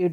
8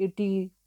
80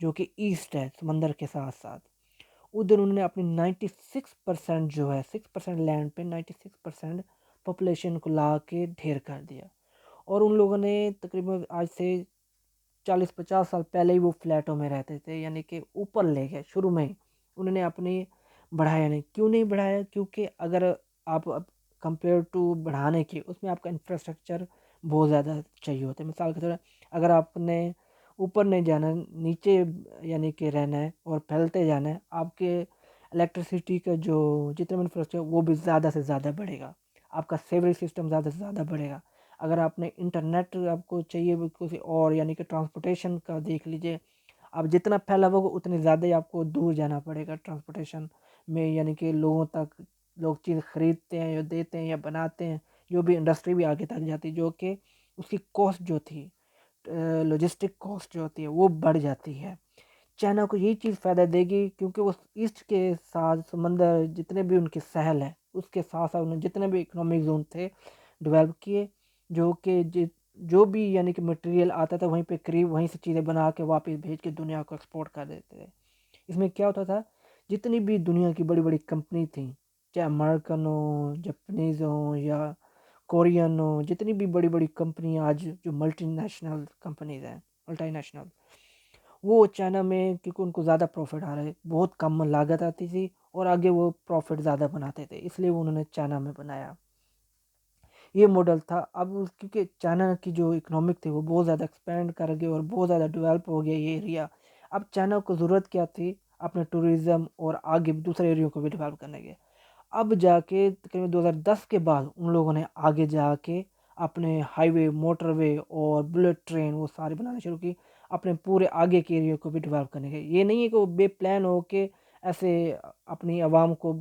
جو کہ ایسٹ ہے سمندر کے ساتھ ساتھ، ادھر انہوں نے اپنی 96% جو ہے 6% لینڈ پہ 96% پاپولیشن کو لا کے ڈھیر کر دیا، اور ان لوگوں نے تقریباً آج سے 40-50 سال پہلے ہی وہ فلیٹوں میں رہتے تھے، یعنی کہ اوپر لے گئے شروع میں ہی انہوں نے اپنی بڑھایا نہیں۔ کیوں نہیں بڑھایا؟ کیونکہ اگر آپ کمپیئر ٹو بڑھانے کی، اس میں آپ کا انفراسٹرکچر بہت زیادہ چاہیے ہوتا ہے۔ مثال کے طور پر اگر آپ نے اوپر نہیں جانا، نیچے یعنی کہ رہنا ہے اور پھیلتے جانا ہے، آپ کے الیکٹریسٹی کا جو جتنا انفراسٹرکچر وہ بھی زیادہ سے زیادہ بڑھے گا، آپ کا سیوریج سسٹم زیادہ سے زیادہ بڑھے گا۔ اگر آپ نے انٹرنیٹ آپ کو چاہیے کسی اور یعنی کہ ٹرانسپورٹیشن کا دیکھ لیجئے، آپ جتنا پھیلا ہوگا اتنی زیادہ ہی آپ کو دور جانا پڑے گا ٹرانسپورٹیشن میں، یعنی کہ لوگوں تک لوگ چیز خریدتے ہیں یا دیتے ہیں یا بناتے ہیں، جو بھی انڈسٹری بھی آگے تک جاتی، جو کہ اس کی کاسٹ جو تھی لاجسٹک کاسٹ جو ہوتی ہے وہ بڑھ جاتی ہے۔ چائنا کو یہی چیز فائدہ دے گی کیونکہ وہ ایسٹ کے ساتھ سمندر جتنے بھی ان کے ساحل ہے اس کے ساتھ ساتھ انہیں جتنے بھی اکنامک زون تھے ڈیولپ کیے، جو کہ جو بھی یعنی کہ مٹیریل آتا تھا وہیں پہ قریب وہیں سے چیزیں بنا کے واپس بھیج کے دنیا کو ایکسپورٹ کر دیتے تھے۔ اس میں کیا ہوتا تھا، جتنی بھی دنیا کی بڑی بڑی کمپنی تھیں، چاہے امریکن ہوں، جاپنیز ہوں یا کورین ہوں، جتنی بھی بڑی بڑی کمپنی آج جو ملٹی نیشنل کمپنیز ہیں، ملٹی نیشنل، وہ چائنا میں کیونکہ ان کو زیادہ پروفٹ آ رہا ہے، بہت کم لاگت آتی تھی اور آگے وہ پروفٹ زیادہ بناتے تھے، اس لیے انہوں نے چائنا میں بنایا۔ یہ ماڈل تھا۔ اب کیونکہ چائنا کی جو اکنامک تھی وہ بہت زیادہ ایکسپینڈ کر گئی اور بہت زیادہ ڈیولپ ہو گیا یہ ایریا، اب چائنا کو ضرورت کیا تھی اپنے ٹوریزم اور آگے دوسرے ایریوں کو بھی ڈیولپ کرنے کے۔ اب جا کے تقریباً 2010 کے بعد ان لوگوں نے آگے جا کے اپنے ہائی وے، موٹر وے اور بلٹ ٹرین وہ سارے بنانے شروع کی، اپنے پورے آگے کے ایریا کو بھی ڈیولپ کرنے کے۔ یہ نہیں ہے کہ وہ بے پلان ہو کے ایسے اپنی عوام کو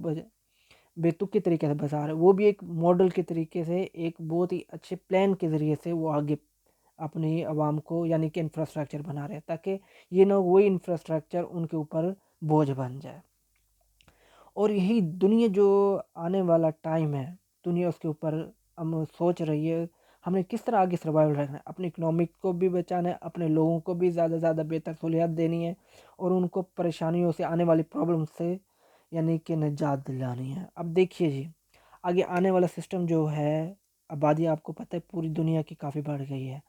بے تکی طریقے سے بسا رہے، وہ بھی ایک ماڈل کے طریقے سے ایک بہت ہی اچھے پلان کے ذریعے سے وہ آگے اپنی عوام کو یعنی کہ انفراسٹرکچر بنا رہے ہیں، تاکہ یہ نہ وہی انفراسٹرکچر ان کے اوپر بوجھ بن جائے۔ اور یہی دنیا جو آنے والا ٹائم ہے، دنیا اس کے اوپر ہم سوچ رہی ہے ہم نے کس طرح آگے سروائیول رکھنا ہے، اپنی اکنامک کو بھی بچانا ہے، اپنے لوگوں کو بھی زیادہ سے زیادہ بہتر سہولیات دینی ہے اور ان کو پریشانیوں سے آنے والی پرابلم سے یعنی کہ نجات دلانی ہے۔ اب دیکھیے جی، آگے آنے والا سسٹم جو ہے، آبادی آپ کو پتہ ہے پوری دنیا کی کافی بڑھ گئی ہے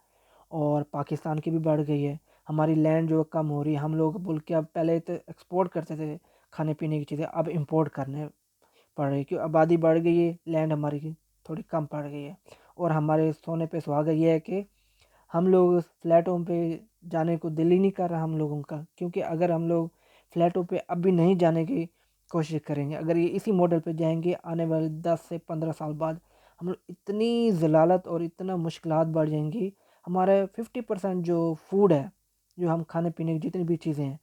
اور پاکستان کی بھی بڑھ گئی ہے، ہماری لینڈ جو کم ہو رہی ہے، ہم لوگ بلکہ اب پہلے تو ایکسپورٹ کرتے تھے کھانے پینے کی چیزیں، اب امپورٹ کرنے پڑ رہی ہے کیوں آبادی بڑھ گئی ہے، لینڈ ہماری تھوڑی کم پڑ گئی ہے، اور ہمارے سونے پہ سہاگا یہ ہے کہ ہم لوگ فلیٹوں پہ جانے کو دل ہی نہیں کر رہا ہم لوگوں کا، کیونکہ اگر ہم لوگ فلیٹوں پہ اب بھی نہیں جانے کی کوشش کریں گے، اگر یہ اسی ماڈل پہ جائیں گے آنے والے 10 سے 15 سال بعد ہم لوگ اتنی ضلالت اور اتنا مشکلات بڑھ جائیں گی، ہمارے 50% جو فوڈ ہے، جو ہم کھانے پینے کی جتنی بھی چیزیں ہیں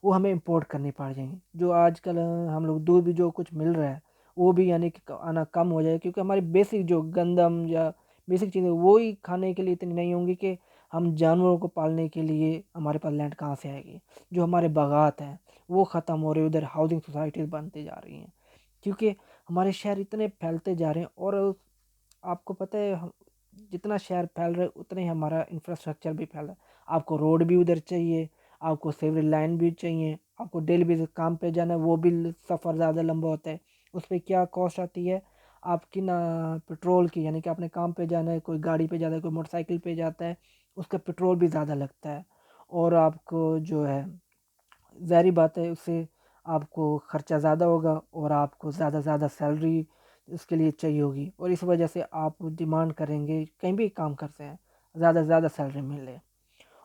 وہ ہمیں امپورٹ کرنی پڑ جائیں گی۔ جو آج کل ہم لوگ دودھ بھی جو کچھ مل رہا ہے وہ بھی یعنی کہ آنا کم ہو جائے، کیونکہ ہماری بیسک جو گندم یا بیسک چیزیں وہی کھانے کے لیے اتنی نہیں ہوں گی کہ ہم جانوروں کو پالنے کے لیے ہمارے پاس لینڈ کہاں سے آئے گی۔ جو ہمارے باغات ہیں وہ ختم ہو رہے، ادھر ہاؤسنگ سوسائٹیز بنتے جا رہی ہیں کیونکہ ہمارے شہر اتنے پھیلتے جا رہے ہیں، اور آپ کو پتہ ہے جتنا شہر پھیل رہا ہے اتنا ہی ہمارا انفراسٹرکچر بھی پھیل رہا ہے۔ آپ کو روڈ بھی ادھر چاہیے، آپ کو سیوریج لائن بھی چاہیے، آپ کو ڈیلی بیسس کام پہ جانا ہے وہ بھی سفر زیادہ لمبا ہوتا ہے، اس پہ کیا کاسٹ آتی ہے آپ کی نا پٹرول کی، یعنی کہ اپنے کام پہ جانا ہے، کوئی گاڑی پہ جاتا ہے، کوئی موٹر سائیکل پہ جاتا ہے، اس کا پٹرول بھی زیادہ لگتا ہے، اور آپ کو جو ہے ظاہری بات ہے اس سے آپ کو خرچہ زیادہ ہوگا اور آپ کو زیادہ زیادہ سیلری اس کے لیے چاہیے ہوگی، اور اس وجہ سے آپ ڈیمانڈ کریں گے کہیں بھی کام کرتے ہیں زیادہ سے زیادہ سیلری ملے۔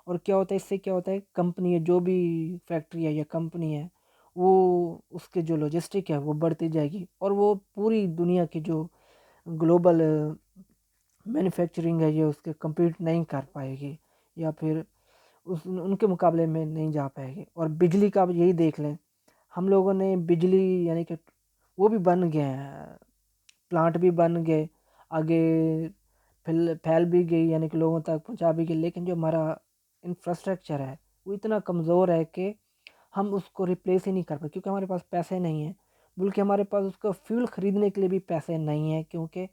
اور کیا ہوتا ہے اس سے، کیا ہوتا ہے کمپنی ہے جو بھی فیکٹری ہے یا کمپنی ہے وہ اس کے جو لاجسٹک ہے وہ بڑھتی جائے گی، اور وہ پوری دنیا کی جو گلوبل مینوفیکچرنگ ہے یہ اس کے کمپیٹ نہیں کر پائے گی، یا پھر ان کے مقابلے میں نہیں جا پائے گی۔ اور بجلی کا آپ یہی دیکھ لیں، ہم لوگوں نے بجلی یعنی کہ وہ بھی بن گئے ہیں، پلانٹ بھی بن گئے، آگے پھیل بھی گئی یعنی کہ لوگوں تک پہنچا بھی گئی، لیکن جو ہمارا انفراسٹرکچر ہے وہ اتنا کمزور ہے کہ ہم اس کو ریپلیس ہی نہیں کر پائے، کیونکہ ہمارے پاس پیسے نہیں ہیں، بلکہ ہمارے پاس اس کا فیول خریدنے کے لیے بھی پیسے نہیں ہیں، کیونکہ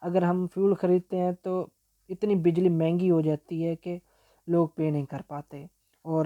اگر ہم فیول خریدتے ہیں تو اتنی بجلی مہنگی ہو جاتی ہے کہ لوگ پے نہیں کر پاتے۔ اور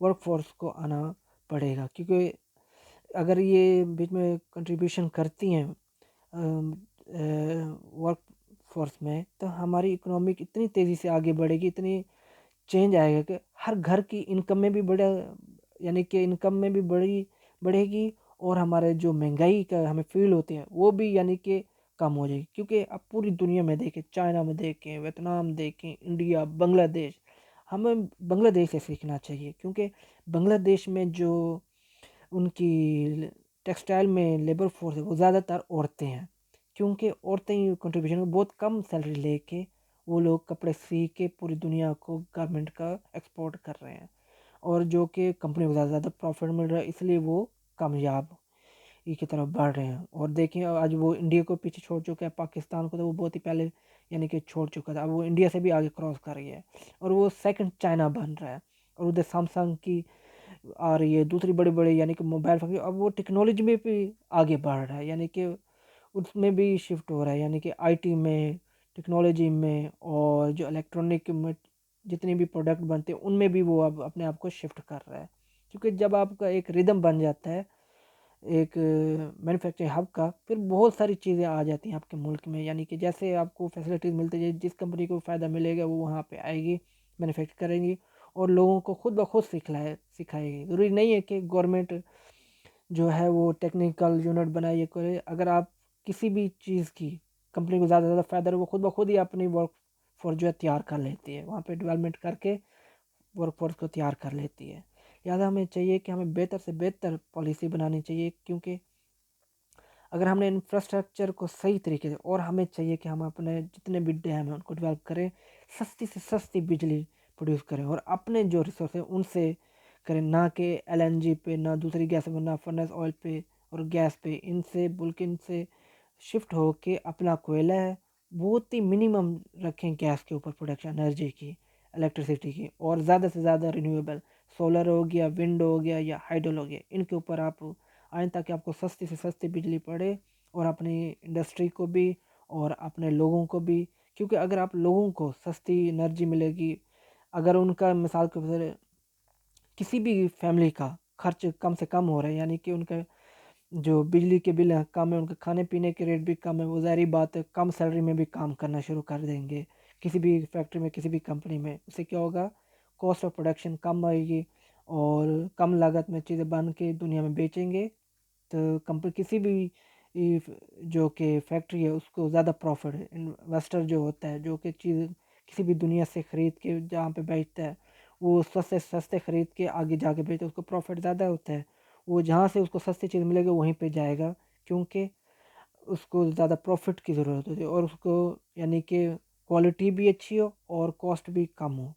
ورک فورس کو آنا پڑے گا، کیونکہ اگر یہ بیچ میں کنٹریبیوشن کرتی ہیں ورک فورس میں، تو ہماری اکنامک اتنی تیزی سے آگے بڑھے گی، اتنی چینج آئے گا کہ ہر گھر کی انکم میں بھی یعنی کہ انکم میں بھی بڑھے گی، اور ہمارے جو مہنگائی کا ہمیں فیل ہوتے ہیں وہ بھی یعنی کہ کم ہو جائے گی. کیونکہ اب پوری دنیا میں دیکھیں، چائنا میں دیکھیں، ویتنام دیکھیں، انڈیا، بنگلہ دیش، ہمیں بنگلہ دیش سے سیکھنا چاہیے. کیونکہ بنگلہ دیش میں جو ان کی ٹیکسٹائل میں لیبر فورس ہے وہ زیادہ تر عورتیں ہیں، کیونکہ عورتیں ہی کنٹریبیوشن بہت کم سیلری لے کے وہ لوگ کپڑے سی کے پوری دنیا کو گارمنٹ کا ایکسپورٹ کر رہے ہیں، اور جو کہ کمپنی کو زیادہ پروفٹ مل رہا ہے، اس لیے وہ کامیاب کی طرف بڑھ رہے ہیں. اور دیکھیں آج وہ انڈیا کو پیچھے چھوڑ چکا ہے، پاکستان کو تو وہ بہت ہی پہلے یعنی کہ چھوڑ چکا تھا، اب وہ انڈیا سے بھی آگے کراس کر رہی ہے، اور وہ سیکنڈ چائنا بن رہا ہے. اور ادھر سیمسنگ کی آ رہی ہے، دوسری بڑی بڑی یعنی کہ موبائل فون، اب وہ ٹیکنالوجی میں بھی آگے بڑھ رہا ہے، یعنی کہ اس میں بھی شفٹ ہو رہا ہے، یعنی کہ آئی ٹی میں، ٹیکنالوجی میں، اور جو الیکٹرانک میں جتنے بھی پروڈکٹ بنتے ہیں ان میں بھی وہ اب اپنے آپ کو شفٹ کر رہا ہے. کیونکہ جب آپ کا ایک ردم بن جاتا ہے ایک مینوفیکچرنگ ہب کا، پھر بہت ساری چیزیں آ جاتی ہیں آپ کے ملک میں، یعنی کہ جیسے آپ کو فیسلٹیز ملتی ہے، جس کمپنی کو فائدہ ملے گا وہ وہاں پہ آئے گی، مینوفیکچر کریں گی، اور لوگوں کو خود بخود سکھائے گی. ضروری نہیں ہے کہ گورنمنٹ جو ہے وہ ٹیکنیکل یونٹ بنائے یہ کرے. اگر آپ کسی بھی چیز کی کمپنی کو زیادہ زیادہ فائدہ وہ خود بخود ہی اپنی ورک فورس جو ہے تیار کر لیتی ہے، وہاں پہ ڈیولپمنٹ کر کے ورک فورس کو تیار کر لیتی ہے. لہٰذا ہمیں چاہیے کہ ہمیں بہتر سے بہتر پالیسی بنانی چاہیے، کیونکہ اگر ہم نے انفراسٹرکچر کو صحیح طریقے سے، اور ہمیں چاہیے کہ ہم اپنے جتنے بھی ڈیم ہیں ان کو ڈیولپ کریں، سستی سے سستی بجلی پروڈیوس کریں، اور اپنے جو ریسورس ہیں ان سے کریں، نہ کہ ایل این جی پہ، نہ دوسری گیس پہ، نہ فرنس آئل پہ اور گیس پہ. ان سے بلکہ ان سے شفٹ ہو کے اپنا کوئلہ ہے بہت ہی منیمم رکھیں گیس کے اوپر پروڈکشن انرجی کی، الیکٹریسٹی کی، اور زیادہ سے زیادہ رینیویبل سولر ہو گیا، ونڈ ہو گیا، یا ہائیڈرول ہو گیا، ان کے اوپر آپ آئیں تاکہ آپ کو سستی سے سستی بجلی پڑے، اور اپنی انڈسٹری کو بھی اور اپنے لوگوں کو بھی. کیونکہ اگر آپ لوگوں کو سستی انرجی ملے گی، اگر ان کا مثال کے طور کسی بھی فیملی کا خرچ کم سے کم ہو رہا ہے، یعنی کہ ان کا جو بجلی کے بل ہیں کم ہے، ان کے کھانے پینے کے ریٹ بھی کم ہے، وہ ظاہری بات ہے کم سیلری میں بھی کام کرنا شروع کر دیں گے کسی بھی فیکٹری میں، کسی بھی کمپنی میں. اس سے کیا ہوگا، کاسٹ آف پروڈکشن کم آئے گی، اور کم لاگت میں چیزیں بن کے دنیا میں بیچیں گے، تو کسی بھی جو کہ فیکٹری ہے اس کو زیادہ پروفٹ ہے. انویسٹر جو ہوتا ہے، جو کہ چیز کسی بھی دنیا سے خرید کے جہاں پہ بیچتا ہے، وہ سستے خرید کے آگے جا کے بیچتا ہے، اس کو پروفٹ زیادہ ہوتا ہے. وہ جہاں سے اس کو سستی چیز ملے گی وہیں پہ جائے گا، کیونکہ اس کو زیادہ پروفٹ کی ضرورت ہوتی ہے، اور اس کو یعنی کہ کوالٹی بھی اچھی ہو اور کاسٹ بھی کم ہو،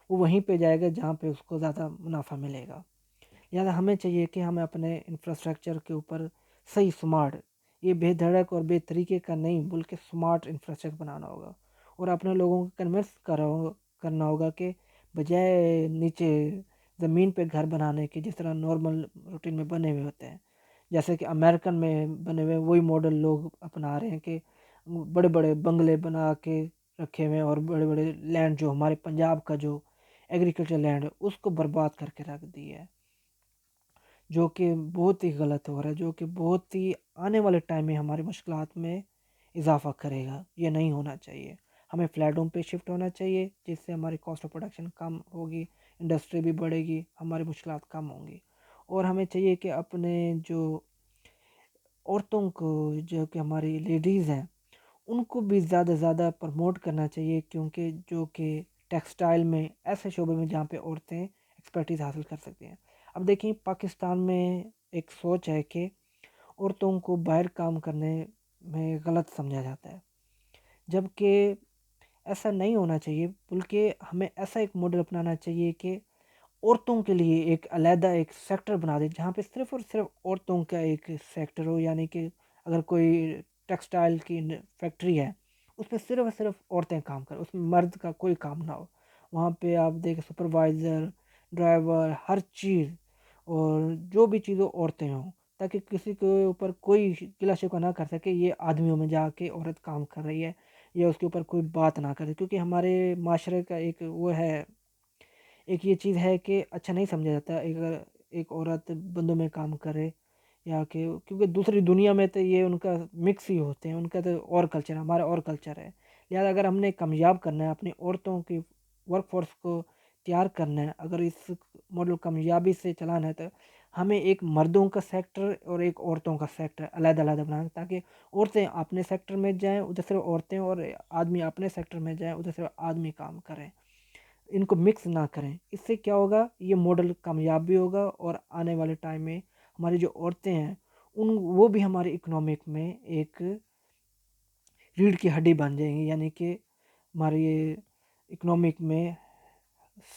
وہ وہیں پہ جائے گا جہاں پہ اس کو زیادہ منافع ملے گا. لہٰذا ہمیں چاہیے کہ ہمیں اپنے انفراسٹرکچر کے اوپر صحیح سمارٹ، یہ بے دھڑک اور بے طریقے کا نہیں بلکہ سمارٹ انفراسٹرکچر بنانا ہوگا، اور اپنے لوگوں کو کنونس کرنا ہوگا کہ بجائے نیچے زمین پہ گھر بنانے کے جس طرح نارمل روٹین میں بنے ہوئے ہوتے ہیں، جیسے کہ امریکن میں بنے ہوئے وہی ماڈل لوگ اپنا رہے ہیں کہ بڑے بڑے بنگلے بنا کے رکھے ہوئے ہیں، اور بڑے بڑے لینڈ جو ہمارے پنجاب کا جو ایگریکلچر لینڈ ہے اس کو برباد کر کے رکھ دی ہے، جو کہ بہت ہی غلط ہو رہا ہے، جو کہ بہت ہی آنے والے ٹائم میں ہماری مشکلات میں اضافہ کرے گا. یہ نہیں ہونا چاہیے. ہمیں فلیٹ ہوم پہ شفٹ ہونا چاہیے، جس سے ہماری کاسٹ آف پروڈکشن کم ہوگی، انڈسٹری بھی بڑھے گی، ہماری مشکلات کم ہوں گی. اور ہمیں چاہیے کہ اپنے جو عورتوں کو، جو کہ ہماری لیڈیز ہیں، ان کو بھی زیادہ زیادہ پروموٹ کرنا چاہیے، کیونکہ جو کہ ٹیکسٹائل میں ایسے شعبے میں جہاں پہ عورتیں ایکسپرٹیز حاصل کر سکتی ہیں. اب دیکھیں پاکستان میں ایک سوچ ہے کہ عورتوں کو باہر کام کرنے میں غلط سمجھا جاتا ہے، جبکہ ایسا نہیں ہونا چاہیے، بلکہ ہمیں ایسا ایک ماڈل اپنانا چاہیے کہ عورتوں کے لیے ایک علیحدہ ایک سیکٹر بنا دے، جہاں پہ صرف اور صرف عورتوں کا ایک سیکٹر ہو. یعنی کہ اگر کوئی ٹیکسٹائل کی فیکٹری ہے، اس میں صرف اور صرف عورتیں کام کریں، اس میں مرد کا کوئی کام نہ ہو. وہاں پہ آپ دیکھیں سپروائزر، ڈرائیور، ہر چیز، اور جو بھی چیزیں عورتیں ہوں، تاکہ کسی کے اوپر کوئی گلا شکوہ نہ کر سکے یہ آدمیوں میں جا کے عورت کام کر رہی ہے، یا اس کے اوپر کوئی بات نہ کرے. کیونکہ ہمارے معاشرے کا ایک وہ ہے، ایک یہ چیز ہے کہ اچھا نہیں سمجھا جاتا اگر ایک عورت بندوں میں کام کرے، یا کہ کیونکہ دوسری دنیا میں تو یہ ان کا مکس ہی ہوتے ہیں، ان کا تو اور کلچر ہے، ہمارا اور کلچر ہے. لہٰذا اگر ہم نے کامیاب کرنا ہے اپنی عورتوں کی ورک فورس کو تیار کرنا ہے، اگر اس ماڈل کامیابی سے چلانا ہے، تو ہمیں ایک مردوں کا سیکٹر اور ایک عورتوں کا سیکٹر علیحدہ علیحدہ بنانا، تاکہ عورتیں اپنے سیکٹر میں جائیں، ادھر صرف عورتیں، اور آدمی اپنے سیکٹر میں جائیں، ادھر صرف آدمی کام کریں، ان کو مکس نہ کریں. اس سے کیا ہوگا، یہ ماڈل کامیاب بھی ہوگا، اور آنے والے ٹائم میں ہماری جو عورتیں ہیں وہ بھی ہماری اکنامک میں ایک ریڑھ کی ہڈی بن جائیں گی، یعنی کہ ہماری اکنامک میں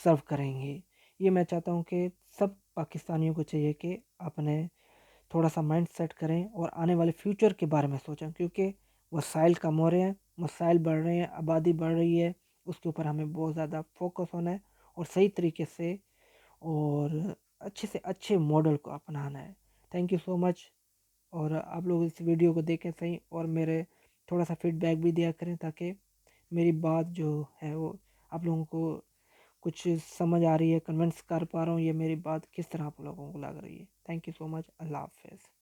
سرو کریں گی. یہ میں چاہتا ہوں کہ سب پاکستانیوں کو چاہیے کہ اپنے تھوڑا سا مائنڈ سیٹ کریں اور آنے والے فیوچر کے بارے میں سوچیں، کیونکہ وسائل کم ہو رہے ہیں، مسائل بڑھ رہے ہیں، آبادی بڑھ رہی ہے. اس کے اوپر ہمیں بہت زیادہ فوکس ہونا ہے، اور صحیح طریقے سے اور اچھے سے اچھے ماڈل کو اپنانا ہے. تھینک یو سو مچ. اور آپ لوگ اس ویڈیو کو دیکھیں صحیح، اور میرے تھوڑا سا فیڈ بیک بھی دیا کریں، تاکہ میری بات جو ہے وہ آپ لوگوں کو کچھ سمجھ آ رہی ہے، کنونس کر پا رہا ہوں یہ میری بات کس طرح آپ لوگوں کو لگ رہی ہے. تھینک یو سو مچ. اللہ حافظ.